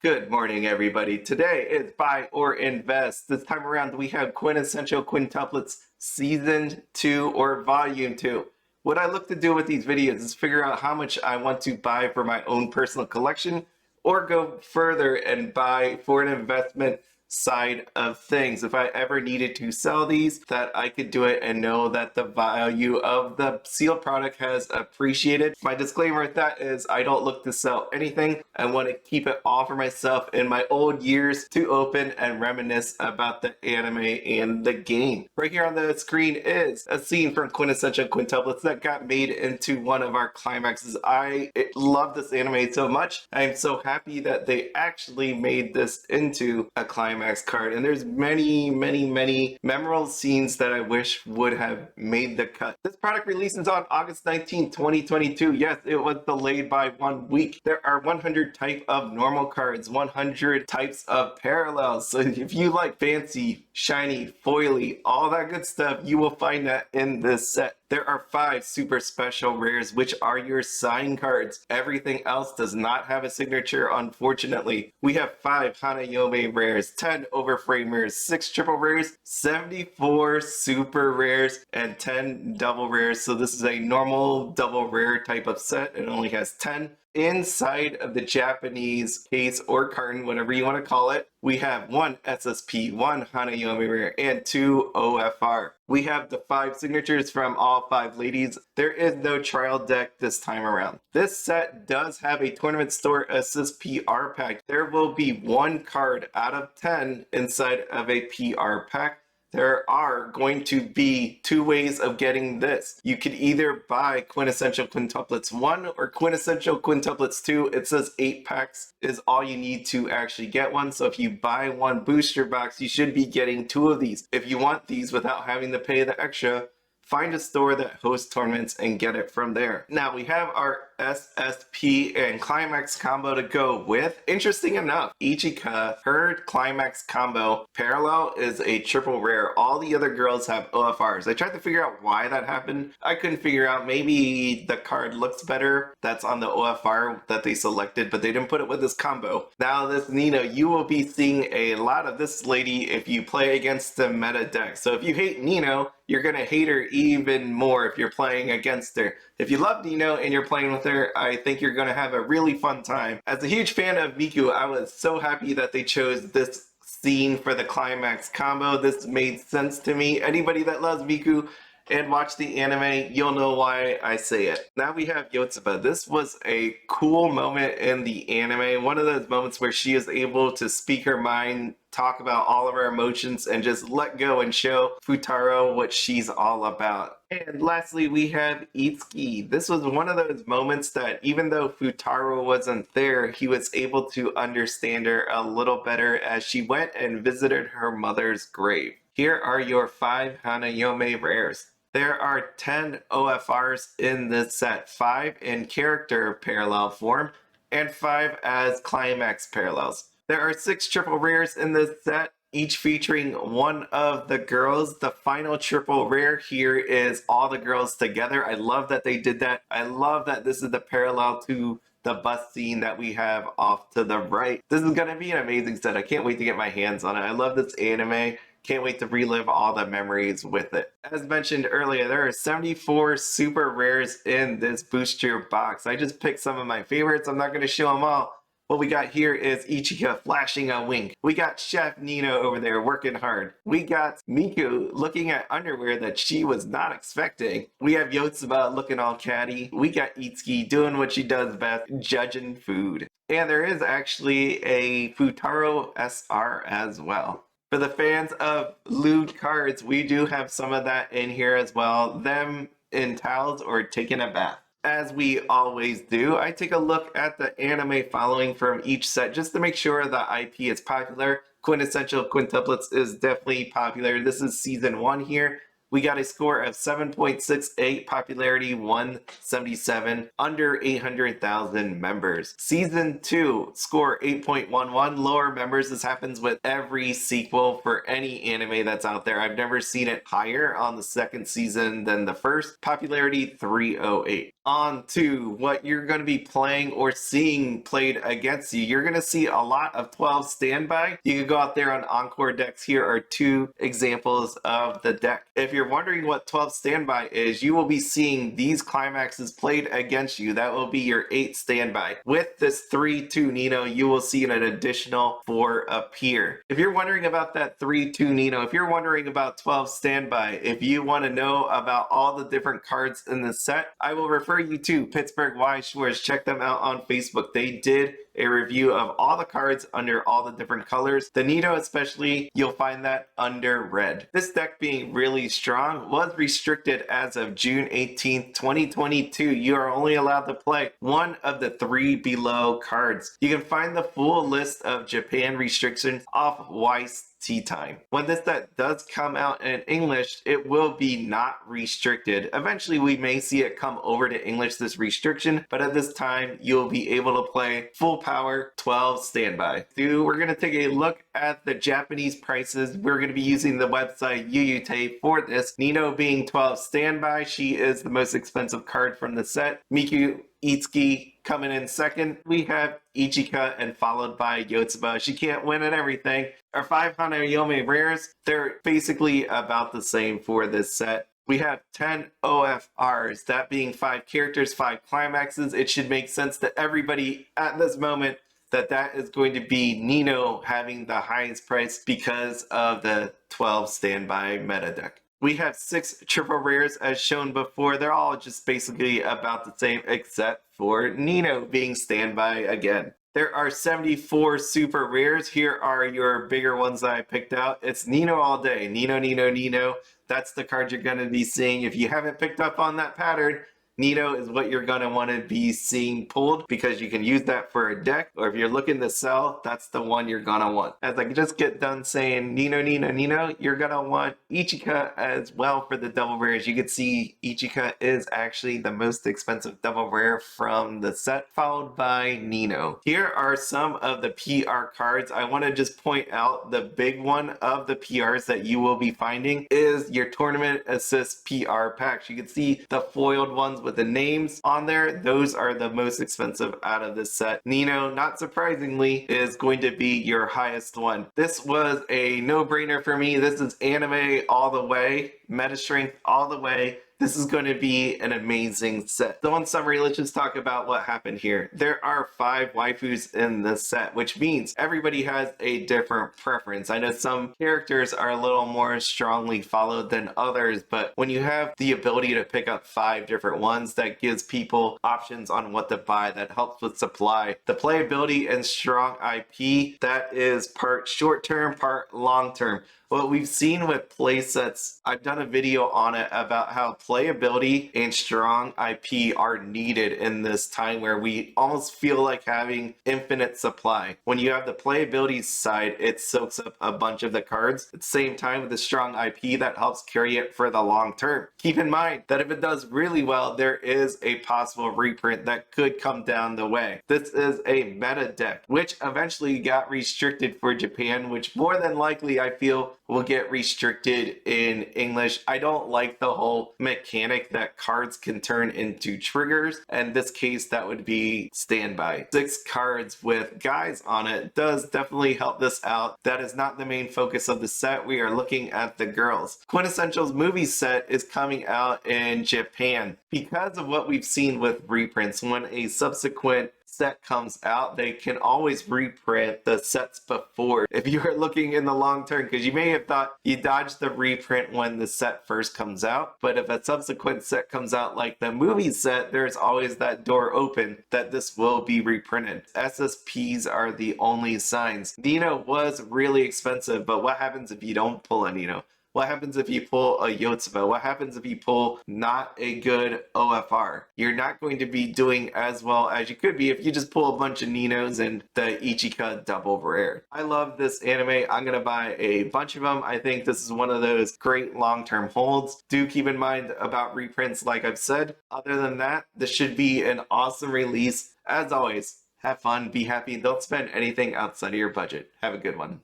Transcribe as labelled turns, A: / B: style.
A: Good morning, everybody. Today is Buy or Invest. This time around, we have Quintessential Quintuplets Season 2 or Volume 2. What I look to do with these videos is figure out how much I want to buy for my own personal collection or go further and buy for an investment side of things. If I ever needed to sell these, that I could do it and know that the value of the sealed product has appreciated. My disclaimer with that is I don't look to sell anything. I want to keep it all for myself in my old years to open and reminisce about the anime and the game. Right here on the screen is a scene from Quintessential Quintuplets that got made into one of our climaxes. I love this anime so much. I am so happy that they actually made this into a climax card, and there's many memorable scenes that I wish would have made the cut. This product releases on August 19, 2022. Yes, it was delayed by 1 week. There are 100 type of normal cards, 100 types of parallels. So if you like fancy, shiny, foily, all that good stuff, you will find that in this set. There are 5 super special rares, which are your sign cards. Everything else does not have a signature, unfortunately. We have 5 Hanazawa rares, 10 overframe rares, 6 triple rares, 74 super rares, and 10 double rares. So this is a normal double rare type of set. It only has 10. Inside of the Japanese case or carton, whatever you want to call it, we have 1 SSP, 1 Hanazawa rare, and 2 OFR. We have the 5 signatures from all 5 ladies. There is no trial deck this time around. This set does have a tournament store assist PR pack. There will be 1 card out of 10 inside of a PR pack. There are going to be 2 ways of getting this. You could either buy Quintessential Quintuplets 1 or Quintessential Quintuplets 2. It says 8 packs is all you need to actually get one. So if you buy 1 booster box, you should be getting 2 of these. If you want these without having to pay the extra, find a store that hosts tournaments and get it from there. Now we have our SSP and Climax combo to go with. Interesting enough, Ichika, her Climax combo parallel is a triple rare. All the other girls have OFRs. I tried to figure out why that happened. I couldn't figure out. Maybe the card looks better that's on the OFR that they selected, but they didn't put it with this combo. Now this Nino, you will be seeing a lot of this lady if you play against the meta deck. So if you hate Nino, you're gonna hate her even more if you're playing against her. If you love Nino and you're playing with her, I think you're gonna have a really fun time. As a huge fan of Miku, I was so happy that they chose this scene for the climax combo. This made sense to me. Anybody that loves Miku and watch the anime, you'll know why I say it. Now we have Yotsuba. This was a cool moment in the anime. One of those moments where she is able to speak her mind, talk about all of her emotions, and just let go and show Futaro what she's all about. And lastly, we have Itsuki. This was one of those moments that even though Futaro wasn't there, he was able to understand her a little better as she went and visited her mother's grave. Here are your 5 Hanazawa rares. There are 10 OFRs in this set, 5 in character parallel form, and 5 as climax parallels. There are 6 triple rares in this set, each featuring one of the girls. The final triple rare here is all the girls together. I love that they did that. I love that this is the parallel to the bus scene that we have off to the right. This is gonna be an amazing set. I can't wait to get my hands on it. I love this anime. Can't wait to relive all the memories with it. As mentioned earlier, there are 74 super rares in this booster box. I just picked some of my favorites. I'm not gonna show them all. What we got here is Ichika flashing a wink. We got Chef Nino over there working hard. We got Miku looking at underwear that she was not expecting. We have Yotsuba looking all catty. We got Itsuki doing what she does best, judging food. And there is actually a Futaro SR as well. For the fans of lewd cards, we do have some of that in here as well. Them in towels or taking a bath. As we always do, I take a look at the anime following from each set just to make sure the IP is popular. Quintessential Quintuplets is definitely popular. This is season 1 here. We got a score of 7.68, popularity 177, under 800,000 members. Season 2, score 8.11, lower members. This happens with every sequel for any anime that's out there. I've never seen it higher on the second season than the first. Popularity 308. on to what you're going to be playing or seeing played against you, you're going to see a lot of 12 standby. You can go out there on Encore decks. Here are 2 examples of the deck. If you're wondering what 12 standby is, you will be seeing these climaxes played against you. That will be your 8 standby. With this 3-2 Nino, you will see an additional 4 appear. If you're wondering about that 3-2 Nino, if you're wondering about 12 standby, if you want to know about all the different cards in the set, I will refer you to Pittsburgh Weiss Schwarz. Check them out on Facebook. They did a review of all the cards under all the different colors. The Nino especially, you'll find that under red. This deck being really strong was restricted as of June 18th, 2022. You are only allowed to play 1 of the 3 below cards. You can find the full list of Japan restrictions off Weiss Tea Time. When this set does come out in English, it will be not restricted. Eventually, we may see it come over to English, this restriction, but at this time, you'll be able to play full power 12 standby. We're going to take a look at the Japanese prices. We're going to be using the website Yuyute for this. Nino being 12 standby, she is the most expensive card from the set. Miku, Itsuki coming in second. We have Ichika and followed by Yotsuba. She can't win at everything. Our 5 Hanazawa rares, they're basically about the same for this set. We have 10 OFRs, that being 5 characters, 5 climaxes. It should make sense to everybody at this moment that is going to be Nino having the highest price because of the 12 standby meta deck. We have 6 triple rares as shown before. They're all just basically about the same except for Nino being standby again. There are 74 super rares. Here are your bigger ones that I picked out. It's Nino all day. Nino, Nino, Nino. That's the card you're going to be seeing. If you haven't picked up on that pattern, Nino is what you're going to want to be seeing pulled because you can use that for a deck, or if you're looking to sell, that's the one you're going to want. As I just get done saying Nino, Nino, Nino, you're going to want Ichika as well for the double rares. You can see Ichika is actually the most expensive double rare from the set, followed by Nino. Here are some of the PR cards. I want to just point out the big one of the PRs that you will be finding is your Tournament Assist PR packs. You can see the foiled ones with the names on there. Those are the most expensive out of this set. Nino, not surprisingly, is going to be your highest one. This was a no-brainer for me. This is anime all the way, meta strength all the way. This is going to be an amazing set. So in summary, let's just talk about what happened here. There are 5 waifus in this set, which means everybody has a different preference. I know some characters are a little more strongly followed than others, but when you have the ability to pick up 5 different ones, that gives people options on what to buy. That helps with supply. The playability and strong IP, that is part short-term, part long-term. What we've seen with play sets, I've done a video on it about how playability and strong IP are needed in this time where we almost feel like having infinite supply. When you have the playability side, it soaks up a bunch of the cards. At the same time, with the strong IP, that helps carry it for the long term. Keep in mind that if it does really well, there is a possible reprint that could come down the way. This is a meta deck, which eventually got restricted for Japan, which more than likely I feel will get restricted in English. I don't like the whole mechanic that cards can turn into triggers. In this case, that would be standby. 6 cards with guys on it does definitely help this out. That is not the main focus of the set. We are looking at the girls. Quintessential's movie set is coming out in Japan. Because of what we've seen with reprints, when a subsequent set comes out, they can always reprint the sets before if you are looking in the long term, because you may have thought you dodged the reprint when the set first comes out, but if a subsequent set comes out like the movie set, there's always that door open that this will be reprinted. SSPs are the only signs. Nino was really expensive, but what happens if you don't pull a Nino? What happens if you pull a Yotsuba? What happens if you pull not a good OFR? You're not going to be doing as well as you could be if you just pull a bunch of Ninos and the Ichika double rare. I love this anime. I'm going to buy a bunch of them. I think this is one of those great long-term holds. Do keep in mind about reprints like I've said. Other than that, this should be an awesome release. As always, have fun, be happy, and don't spend anything outside of your budget. Have a good one.